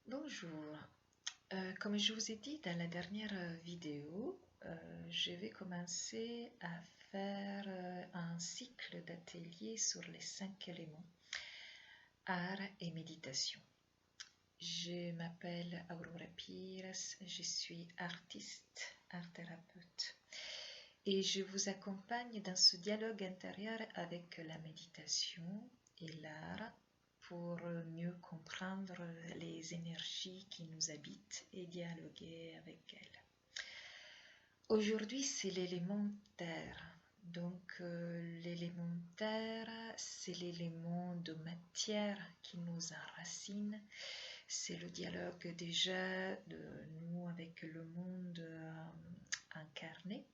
Bonjour. Comme je vous ai dit dans la dernière vidéo, je vais commencer à faire un cycle d'ateliers sur les 5 éléments, art et méditation. Je m'appelle Aurora Pires, je suis artiste, art thérapeute et je vous accompagne dans ce dialogue intérieur avec la méditation et l'art pour mieux comprendre les énergies qui nous habitent et dialoguer avec elles. Aujourd'hui, c'est l'élément terre. Donc, l'élément terre, c'est l'élément de matière qui nous enracine. C'est le dialogue déjà de nous avec le monde incarné,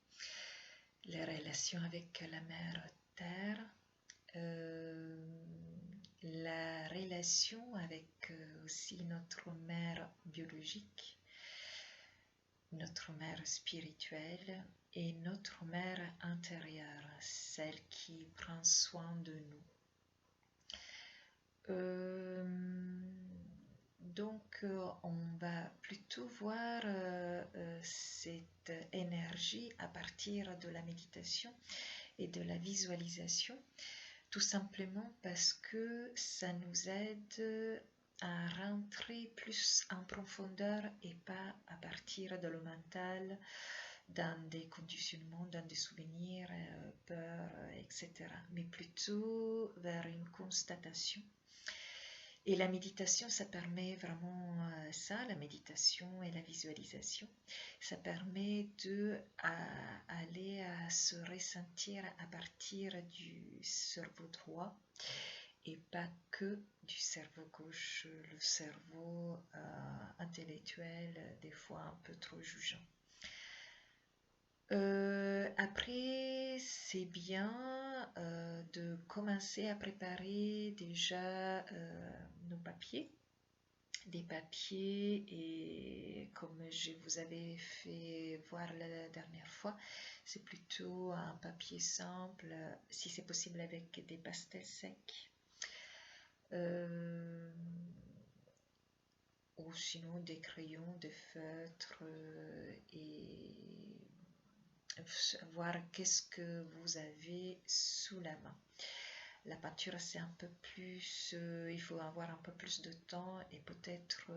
les relations avec la mère terre, la relation avec aussi notre mère biologique, notre mère spirituelle et notre mère intérieure, celle qui prend soin de nous. Donc, on va plutôt voir cette énergie à partir de la méditation et de la visualisation, tout simplement parce que ça nous aide à rentrer plus en profondeur et pas à partir de le mental, dans des conditionnements, dans des souvenirs, peurs, etc. Mais plutôt vers une constatation. Et la méditation, ça permet vraiment ça, la méditation et la visualisation. Ça permet d'aller à se ressentir à partir du cerveau droit et pas que du cerveau gauche, le cerveau intellectuel, des fois un peu trop jugeant. Après, c'est bien de commencer à préparer déjà nos papiers, des papiers, et comme je vous avais fait voir la dernière fois, c'est plutôt un papier simple, si c'est possible avec des pastels secs, ou sinon des crayons, des feutres, et voir qu'est-ce que vous avez sous la main. La peinture, c'est un peu plus, il faut avoir un peu plus de temps et peut-être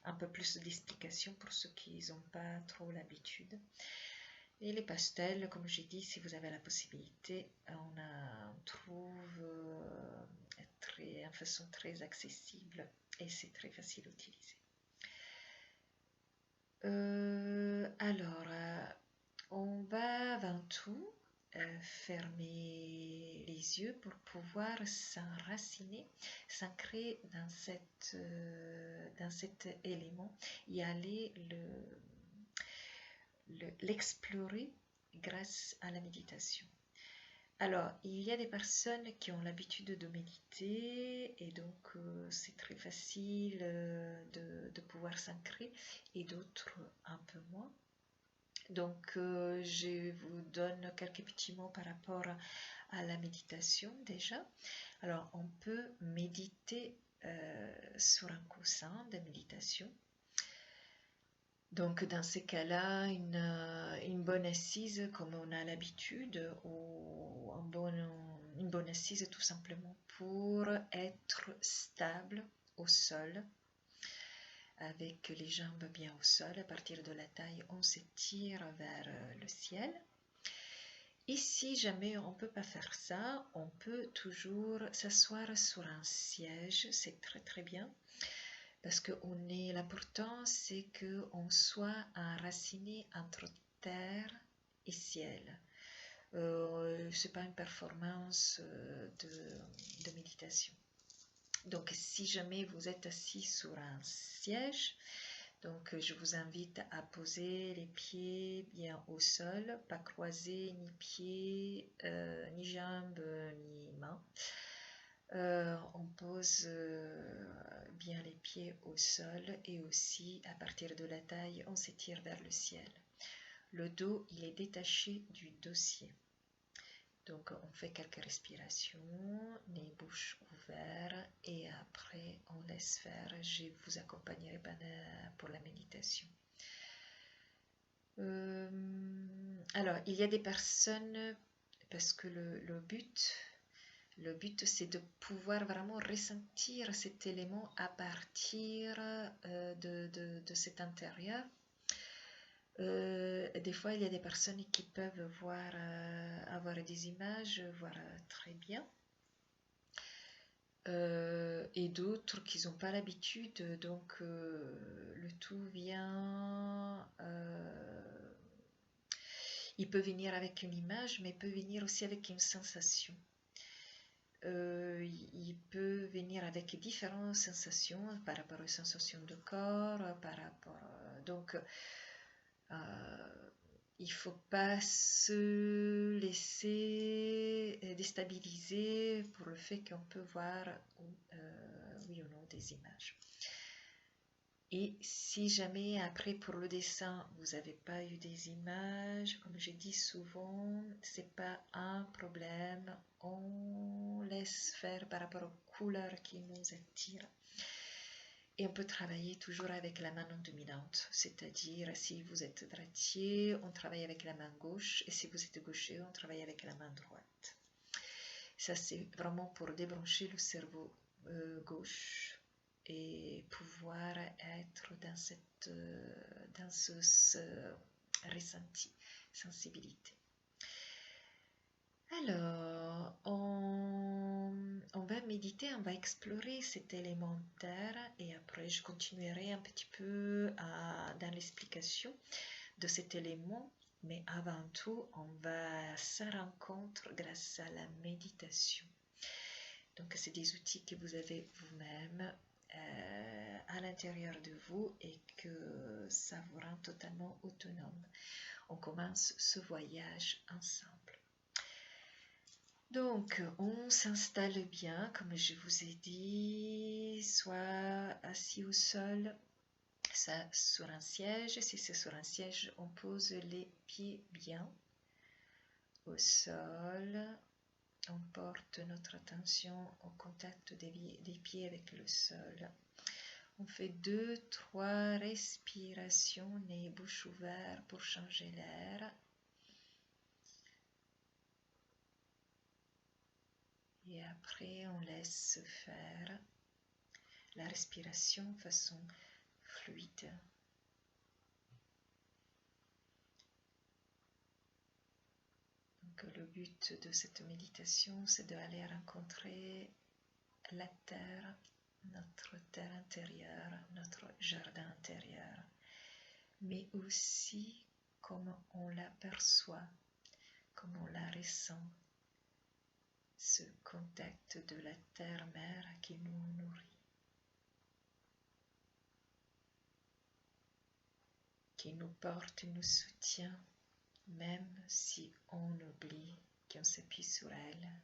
un peu plus d'explications pour ceux qui n'ont pas trop l'habitude. Et les pastels, comme j'ai dit, si vous avez la possibilité, on trouve en façon très accessible et c'est très facile à utiliser. On va avant tout fermer les yeux pour pouvoir s'enraciner, s'ancrer dans cet élément et aller l'explorer grâce à la méditation. Alors, il y a des personnes qui ont l'habitude de méditer et donc c'est très facile de pouvoir s'ancrer, et d'autres un peu moins. Donc, je vous donne quelques petits mots par rapport à la méditation déjà. Alors, on peut méditer sur un coussin de méditation. Donc, dans ces cas-là, une bonne assise comme on a l'habitude, ou une bonne assise tout simplement pour être stable au sol, avec les jambes bien au sol. À partir de la taille, on s'étire vers le ciel. Et si jamais on ne peut pas faire ça, on peut toujours s'asseoir sur un siège, c'est très très bien. Parce que l'important, c'est qu'on soit enraciné entre terre et ciel. Ce n'est pas une performance de méditation. Donc, si jamais vous êtes assis sur un siège, donc je vous invite à poser les pieds bien au sol, pas croiser ni pieds, ni jambes, ni mains. On pose bien les pieds au sol et aussi à partir de la taille, on s'étire vers le ciel. Le dos, il est détaché du dossier. Donc on fait quelques respirations, les bouches ouvertes, et après on laisse faire. Je vous accompagnerai pour la méditation. Alors, il y a des personnes, parce que le but c'est de pouvoir vraiment ressentir cet élément à partir de cet intérieur. Des fois, il y a des personnes qui peuvent avoir des images, voir très bien. Et d'autres qui n'ont pas l'habitude, donc le tout vient, il peut venir avec une image, mais il peut venir aussi avec une sensation. Il peut venir avec différentes sensations par rapport aux sensations de corps, par rapport, donc il ne faut pas se laisser déstabiliser pour le fait qu'on peut voir oui ou non des images. Et si jamais après pour le dessin vous n'avez pas eu des images, comme je dis souvent, c'est pas un problème, on laisse faire par rapport aux couleurs qui nous attirent. Et on peut travailler toujours avec la main non dominante, c'est-à-dire si vous êtes droitier, on travaille avec la main gauche, et si vous êtes gaucher, on travaille avec la main droite. Ça, c'est vraiment pour débrancher le cerveau gauche et pouvoir être dans ce ressenti, sensibilité. Alors, on va méditer, on va explorer cet élément terre et après je continuerai un petit peu dans l'explication de cet élément, mais avant tout, on va se rencontrer grâce à la méditation. Donc, c'est des outils que vous avez vous-même à l'intérieur de vous et que ça vous rend totalement autonome. On commence ce voyage ensemble. Donc, on s'installe bien, comme je vous ai dit, soit assis au sol, soit sur un siège. Si c'est sur un siège, on pose les pieds bien au sol. On porte notre attention au contact des pieds avec le sol. On fait 2-3 respirations, nez et bouche ouverte pour changer l'air. Et après, on laisse faire la respiration de façon fluide. Donc, le but de cette méditation, c'est d'aller rencontrer la terre, notre terre intérieure, notre jardin intérieur, mais aussi comme on l'aperçoit, comme on la ressent, ce contact de la terre-mère qui nous nourrit, qui nous porte, nous soutient, même si on oublie qu'on s'appuie sur elle.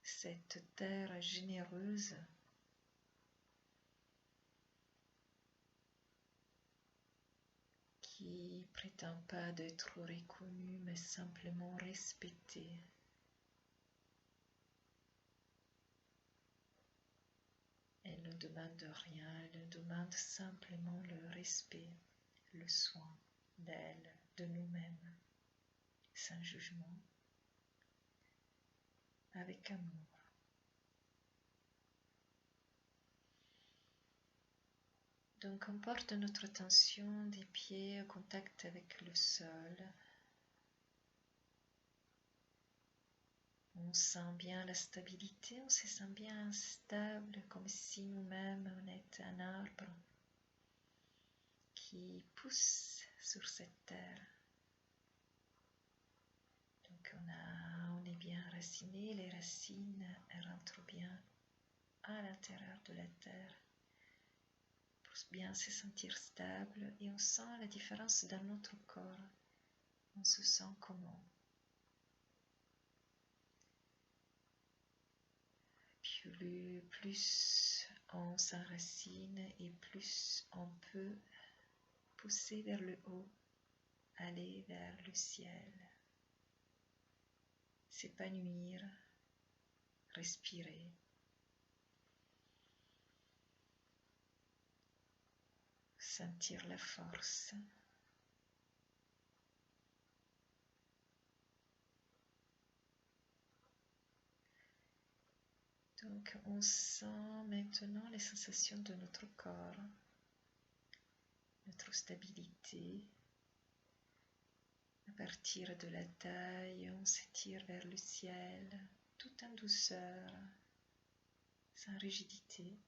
Cette terre généreuse qui prétend pas d'être reconnue mais simplement respectée. Elle ne demande rien, elle demande simplement le respect, le soin d'elle, de nous-mêmes, sans jugement, avec amour. Donc on porte notre attention des pieds au contact avec le sol. On sent bien la stabilité, on se sent bien stable, comme si nous-mêmes on était un arbre qui pousse sur cette terre. Donc on est bien raciné, les racines elles rentrent bien à l'intérieur de la terre pour bien se sentir stable et on sent la différence dans notre corps. On se sent comment? Plus on s'enracine et plus on peut pousser vers le haut, aller vers le ciel. s'épanouir, respirer. Sentir la force. Donc on sent maintenant les sensations de notre corps, notre stabilité. À partir de la taille, on s'étire vers le ciel, tout en douceur, sans rigidité.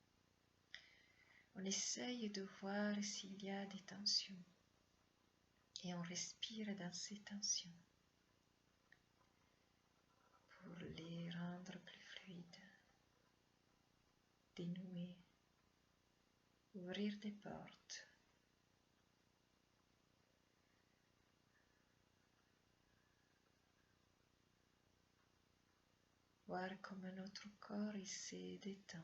On essaye de voir s'il y a des tensions et on respire dans ces tensions pour les rendre plus fluides, dénouer, ouvrir des portes. Voir comment notre corps il se détend.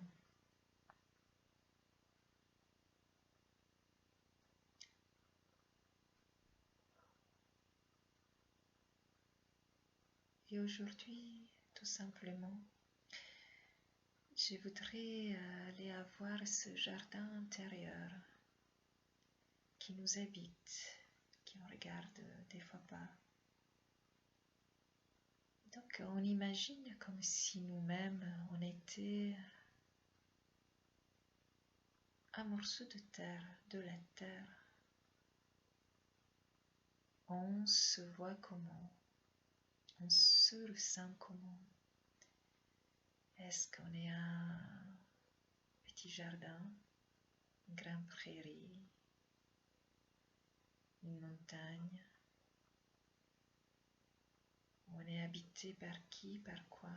Et aujourd'hui, tout simplement, je voudrais aller avoir ce jardin intérieur qui nous habite, qui on regarde des fois pas. Donc on imagine comme si nous-mêmes on était un morceau de terre, de la terre. On se voit comment, on se ressent comment. Est-ce qu'on est un petit jardin, une grande prairie, une montagne? On est habité par qui, par quoi?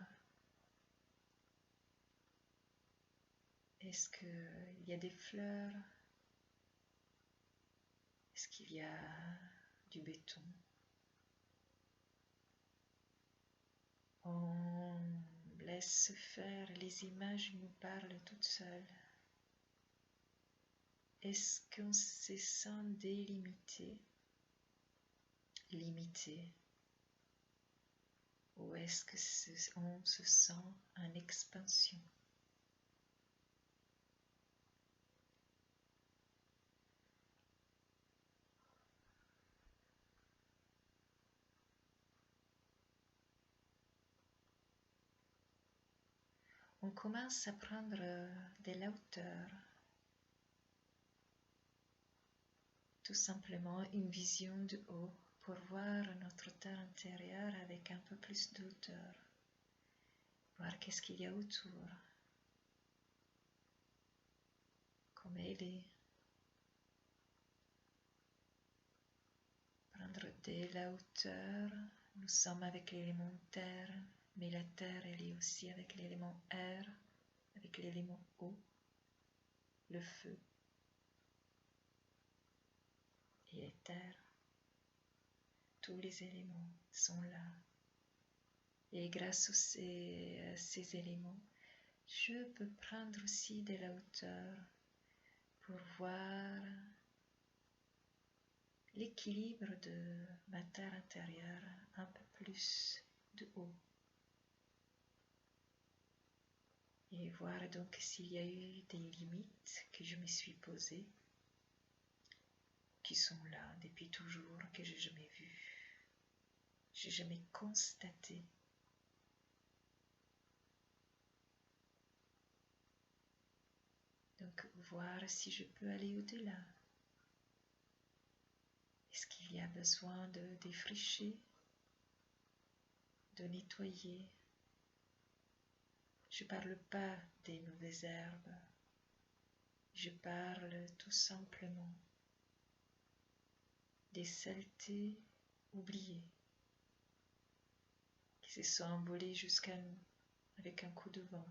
Est-ce qu'il y a des fleurs? Est-ce qu'il y a du béton? On laisse faire, les images nous parlent toutes seules. Est-ce qu'on se sent délimité, limité? Ou est-ce qu'on se sent en expansion? On commence à prendre de la hauteur. Tout simplement une vision de haut pour voir notre terre intérieure avec un peu plus de hauteur. Voir qu'est-ce qu'il y a autour. Comme elle est. Prendre de la hauteur. Nous sommes avec l'élément terre, mais la terre elle est aussi avec l'élément air, avec l'élément eau, le feu et l'éther. Tous les éléments sont là. Et grâce à ces éléments, je peux prendre aussi de la hauteur pour voir l'équilibre de ma terre intérieure un peu plus de haut. Et voir donc s'il y a eu des limites que je me suis posées, qui sont là depuis toujours, que je n'ai jamais vues, je n'ai jamais constaté. Donc voir si je peux aller au-delà. Est-ce qu'il y a besoin de défricher, de nettoyer? Je ne parle pas des mauvaises herbes, je parle tout simplement des saletés oubliées qui se sont envolées jusqu'à nous avec un coup de vent.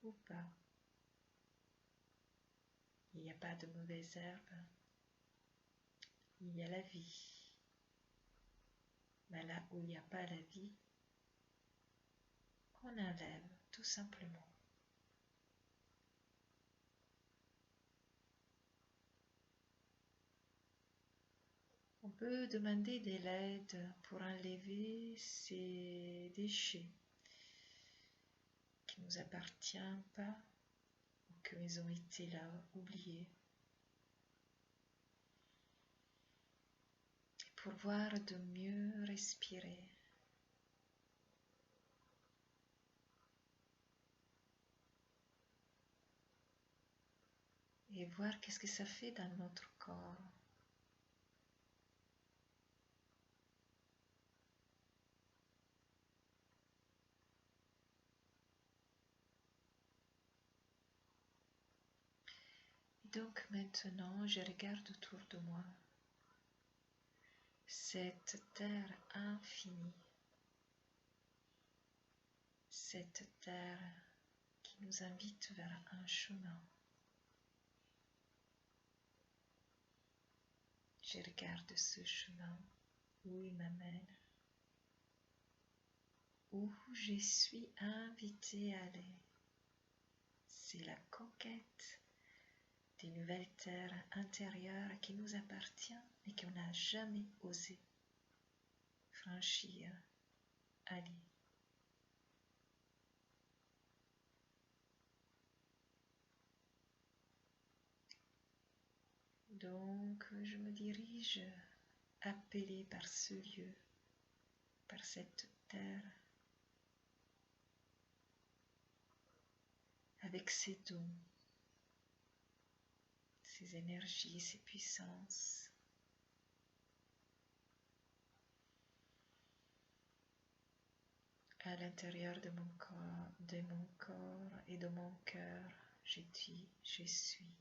Ou pas. Il n'y a pas de mauvaises herbes, il y a la vie. Mais là où il n'y a pas la vie, on enlève tout simplement. On On peut demander de l'aide pour enlever ces déchets qui ne nous appartiennent pas ou qu'ils ont été là oubliés. Pour voir de mieux respirer. Et voir qu'est-ce que ça fait dans notre corps. Et donc maintenant, je regarde autour de moi cette terre infinie, cette terre qui nous invite vers un chemin. Je regarde ce chemin, où il m'amène, où je suis invitée à aller. C'est la conquête des nouvelles terres intérieures qui nous appartient et qu'on n'a jamais osé franchir, aller. Donc, je me dirige, appelée par ce lieu, par cette terre, avec ses dons, ses énergies, ses puissances. À l'intérieur de mon corps et de mon cœur, je dis, je suis,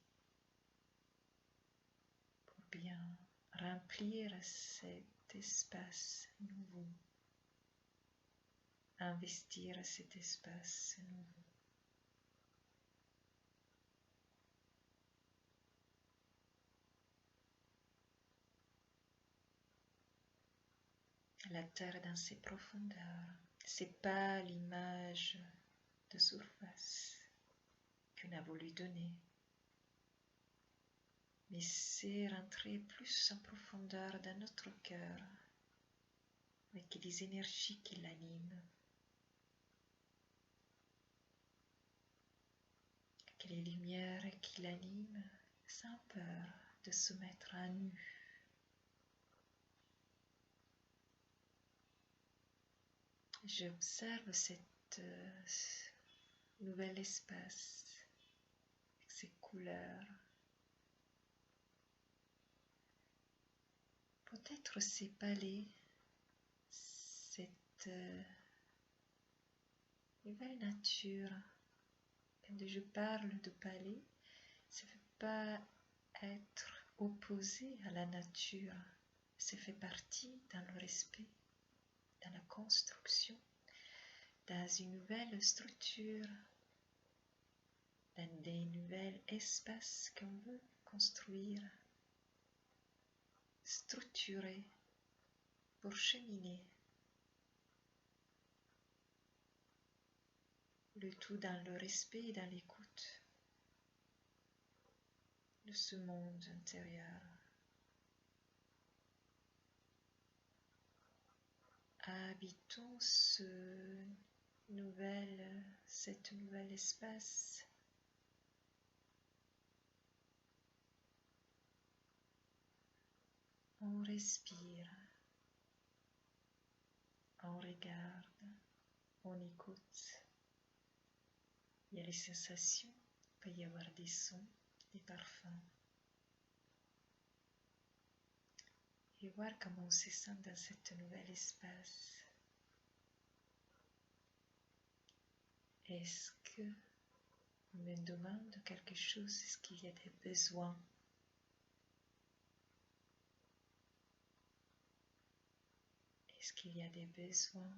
pour bien remplir cet espace nouveau, investir cet espace nouveau. La terre dans ses profondeurs, c'est pas l'image de surface qu'on a voulu donner, mais c'est rentrer plus en profondeur dans notre cœur, avec les énergies qui l'animent, avec les lumières qui l'animent, sans peur de se mettre à nu. J'observe cet nouvel espace, avec ses couleurs. Peut-être ces palais, cette nouvelle nature. Quand je parle de palais, ça ne veut pas être opposé à la nature. Ça fait partie dans le respect, dans la construction, dans une nouvelle structure, dans des nouveaux espaces qu'on veut construire, structurer pour cheminer. Le tout dans le respect et dans l'écoute de ce monde intérieur. Habitons cet nouvel espace. On respire, on regarde, on écoute. Il y a les sensations, il peut y avoir des sons, des parfums. Et voir comment on se sent dans cet nouvel espace. Est-ce que on me demande quelque chose? Est-ce qu'il y a des besoins? Est-ce qu'il y a des besoins?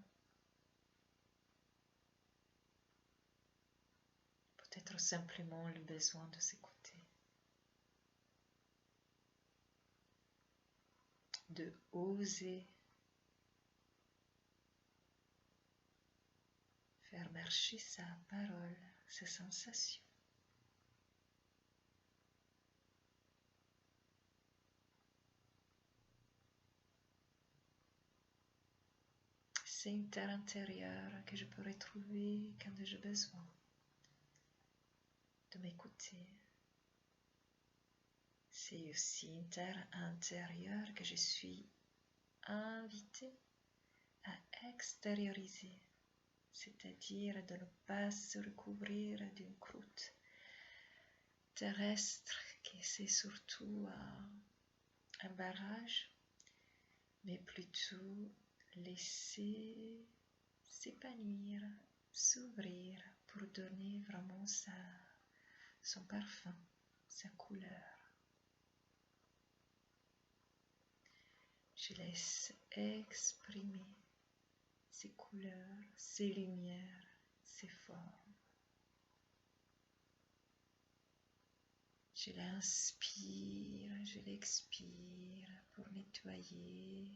Peut-être simplement le besoin de s'écouter. De oser faire marcher sa parole, ses sensations. C'est une terre intérieure que je peux retrouver quand j'ai besoin de m'écouter. C'est aussi une terre intérieure que je suis invitée à extérioriser, c'est-à-dire de ne pas se recouvrir d'une croûte terrestre qui c'est surtout un barrage, mais plutôt laisser s'épanouir, s'ouvrir pour donner vraiment son parfum, sa couleur. Je laisse exprimer ses couleurs, ses lumières, ses formes. Je l'inspire, je l'expire pour nettoyer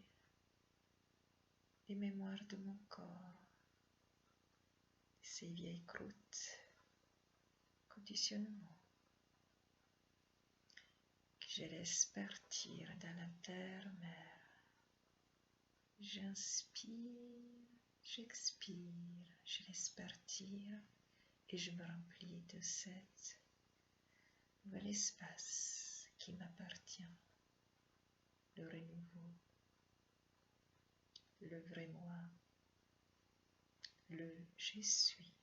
les mémoires de mon corps, ces vieilles croûtes, conditionnements que je laisse partir dans la terre-mère. J'inspire, j'expire, je laisse partir et je me remplis de cet nouvel espace qui m'appartient, le renouveau, le vrai moi, le je suis.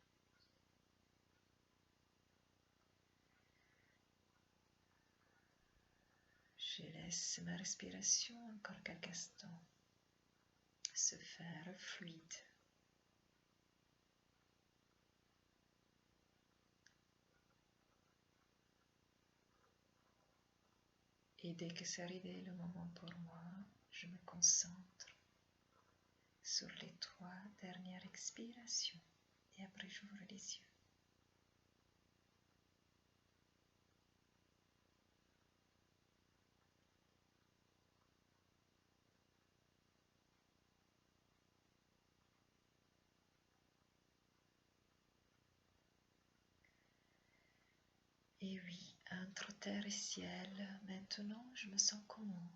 Je laisse ma respiration encore quelques instants se faire fluide. Et dès que c'est arrivé le moment pour moi, je me concentre sur les 3 dernières expirations et après j'ouvre les yeux. Et oui, entre terre et ciel, maintenant je me sens comment?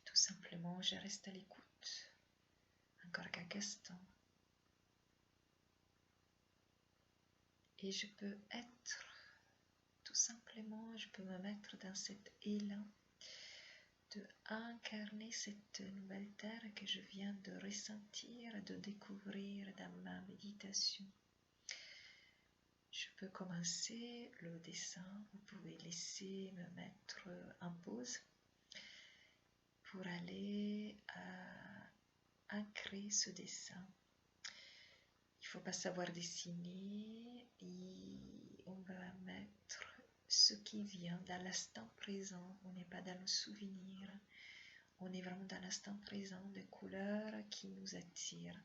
Tout simplement, je reste à l'écoute, encore quelques instants. Et je peux être, tout simplement, je peux me mettre dans cet élan de incarner cette nouvelle terre que je viens de ressentir, de découvrir dans ma méditation. Je peux commencer le dessin, vous pouvez laisser me mettre en pause pour aller ancrer ce dessin. Il ne faut pas savoir dessiner et on va mettre ce qui vient dans l'instant présent. On n'est pas dans le souvenir, on est vraiment dans l'instant présent, des couleurs qui nous attirent,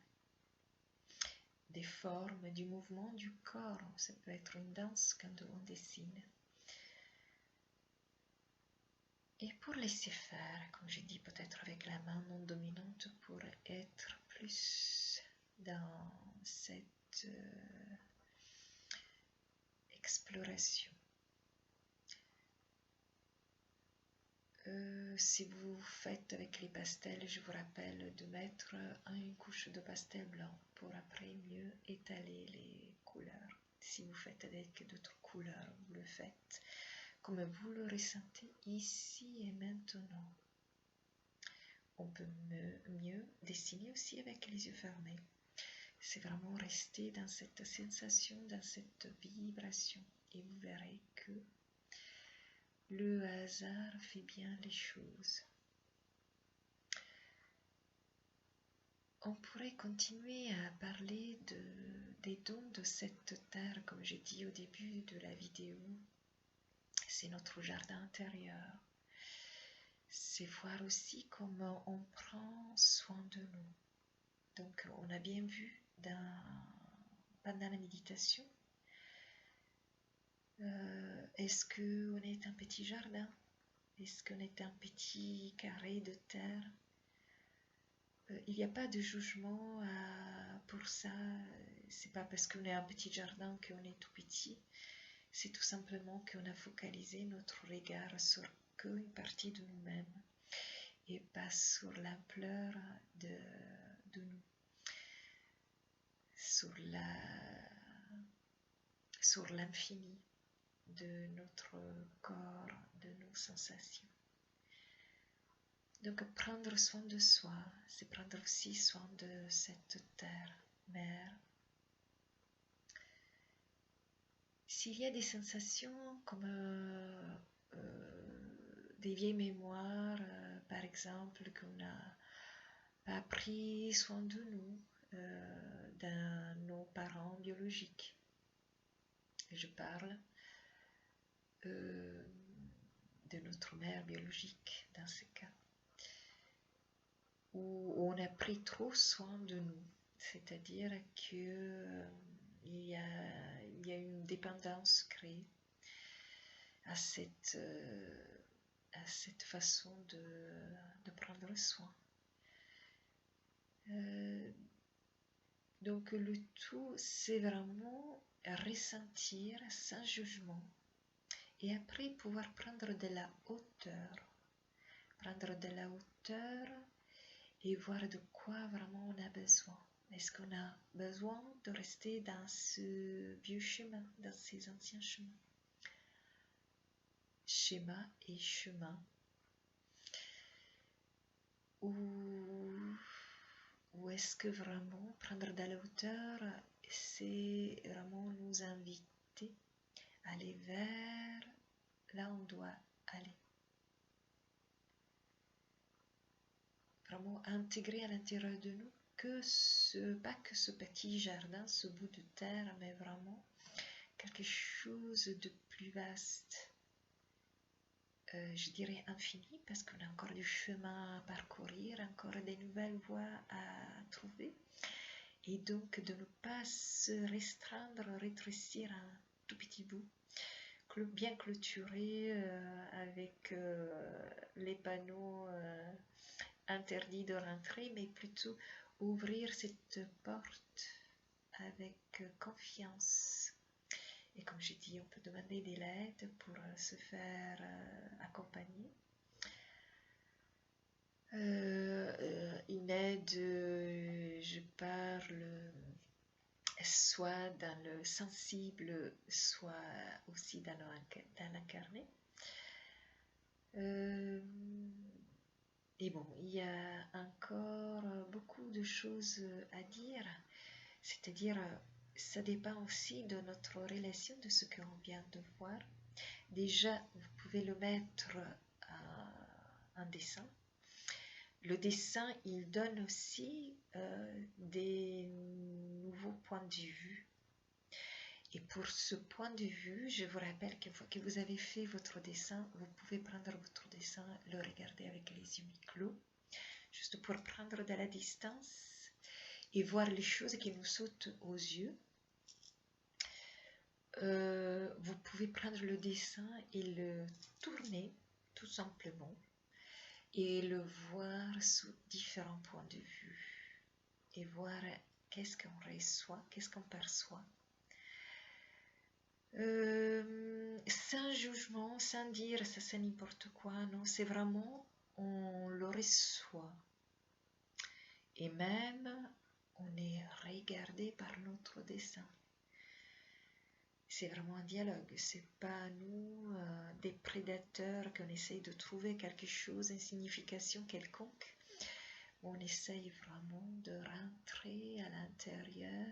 des formes, du mouvement du corps. Ça peut être une danse quand on dessine. Et pour laisser faire, comme j'ai dit, peut-être avec la main non dominante pour être plus dans cette exploration. Si vous faites avec les pastels, je vous rappelle de mettre une couche de pastel blanc pour après mieux étaler les couleurs. Si vous faites avec d'autres couleurs, vous le faites comme vous le ressentez ici et maintenant. On peut mieux dessiner aussi avec les yeux fermés. C'est vraiment rester dans cette sensation, dans cette vibration. Et vous verrez que le hasard fait bien les choses. On pourrait continuer à parler des dons de cette terre, comme j'ai dit au début de la vidéo. C'est notre jardin intérieur. C'est voir aussi comment on prend soin de nous. Donc, on a bien vu pendant la méditation, est-ce qu'on est un petit jardin? Est-ce qu'on est un petit carré de terre? Il n'y a pas de jugement pour ça. C'est pas parce qu'on est un petit jardin qu'on est tout petit. C'est tout simplement qu'on a focalisé notre regard sur qu'une partie de nous-mêmes et pas sur l'ampleur de sur l'infini de notre corps, de nos sensations. Donc prendre soin de soi, c'est prendre aussi soin de cette terre, mère. S'il y a des sensations comme des vieilles mémoires, par exemple, qu'on n'a pas pris soin de nous, de nos parents biologiques. Je parle de notre mère biologique dans ce cas, où on a pris trop soin de nous, c'est-à-dire que il y a une dépendance créée à cette façon de prendre soin. Donc le tout, c'est vraiment ressentir sans jugement et après pouvoir prendre de la hauteur. Prendre de la hauteur et voir de quoi vraiment on a besoin. Est-ce qu'on a besoin de rester dans ce vieux chemin, dans ces anciens chemins? Schéma et chemin. Ou est-ce que vraiment prendre de la hauteur, c'est vraiment nous inviter à aller vers là où on doit aller? Vraiment intégrer à l'intérieur de nous pas que ce petit jardin, ce bout de terre, mais vraiment quelque chose de plus vaste. Je dirais infini, parce qu'on a encore du chemin à parcourir, encore des nouvelles voies à trouver. Et donc de ne pas se restreindre, rétrécir un tout petit bout, bien clôturé avec les panneaux interdits de rentrer, mais plutôt ouvrir cette porte avec confiance. Et comme j'ai dit, on peut demander de l'aide pour se faire accompagner. Une aide, je parle soit dans le sensible, soit aussi dans l'incarné. Et bon, il y a encore beaucoup de choses à dire, c'est-à-dire ça dépend aussi de notre relation, de ce qu'on vient de voir. Déjà, vous pouvez le mettre en dessin. Le dessin, il donne aussi des nouveaux points de vue. Et pour ce point de vue, je vous rappelle qu'une fois que vous avez fait votre dessin, vous pouvez prendre votre dessin, le regarder avec les yeux clos, juste pour prendre de la distance et voir les choses qui nous sautent aux yeux. Vous pouvez prendre le dessin et le tourner tout simplement et le voir sous différents points de vue et voir qu'est-ce qu'on reçoit, qu'est-ce qu'on perçoit. Sans jugement, sans dire ça c'est n'importe quoi, non, c'est vraiment on le reçoit et même on est regardé par notre dessin. C'est vraiment un dialogue, c'est pas nous des prédateurs qu'on essaye de trouver quelque chose, une signification quelconque. On essaye vraiment de rentrer à l'intérieur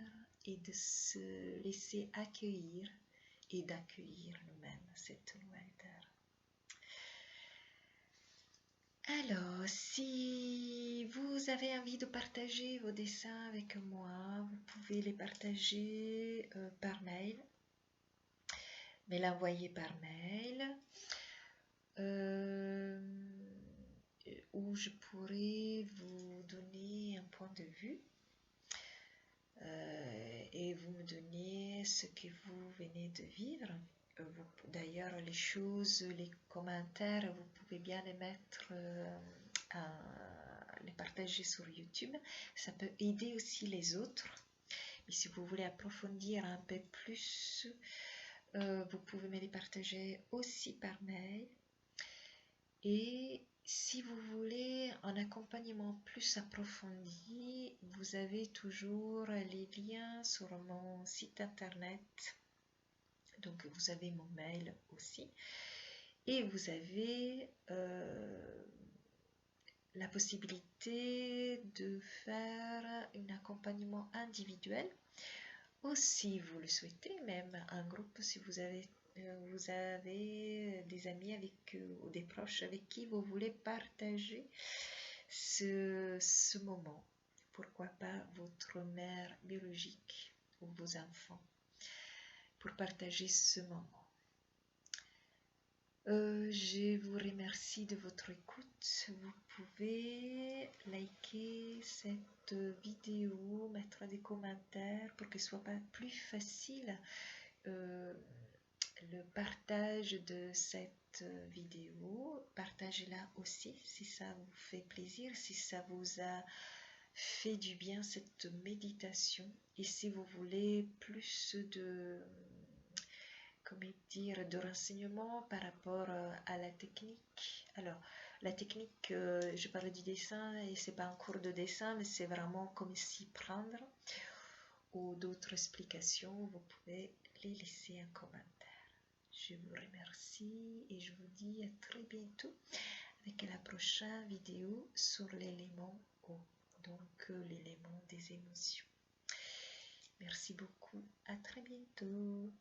et de se laisser accueillir et d'accueillir nous-mêmes cette nouvelle terre. Alors, si vous avez envie de partager vos dessins avec moi, vous pouvez les partager par mail, mais l'envoyer par mail, où je pourrais vous donner un point de vue et vous me donnez ce que vous venez de vivre. D'ailleurs, les choses, les commentaires, vous pouvez bien les mettre, les partager sur YouTube. Ça peut aider aussi les autres. Et si vous voulez approfondir un peu plus, vous pouvez me les partager aussi par mail. Et si vous voulez en accompagnement plus approfondi, vous avez toujours les liens sur mon site internet. Donc vous avez mon mail aussi. Et vous avez la possibilité de faire un accompagnement individuel. Ou si vous le souhaitez, même un groupe, si vous avez des amis ou des proches avec qui vous voulez partager ce moment. Pourquoi pas votre mère biologique ou vos enfants pour partager ce moment. Je vous remercie de votre écoute. Vous pouvez liker cette vidéo, mettre des commentaires pour que ce soit pas plus facile le partage de cette vidéo. Partagez-la aussi si ça vous fait plaisir, si ça vous a fait du bien cette méditation. Et si vous voulez plus de renseignements par rapport à la technique. Alors, la technique, je parle du dessin et c'est pas un cours de dessin, mais c'est vraiment comme s'y prendre ou d'autres explications, vous pouvez les laisser en commentaire. Je vous remercie et je vous dis à très bientôt avec la prochaine vidéo sur l'élément O, donc l'élément des émotions. Merci beaucoup, à très bientôt.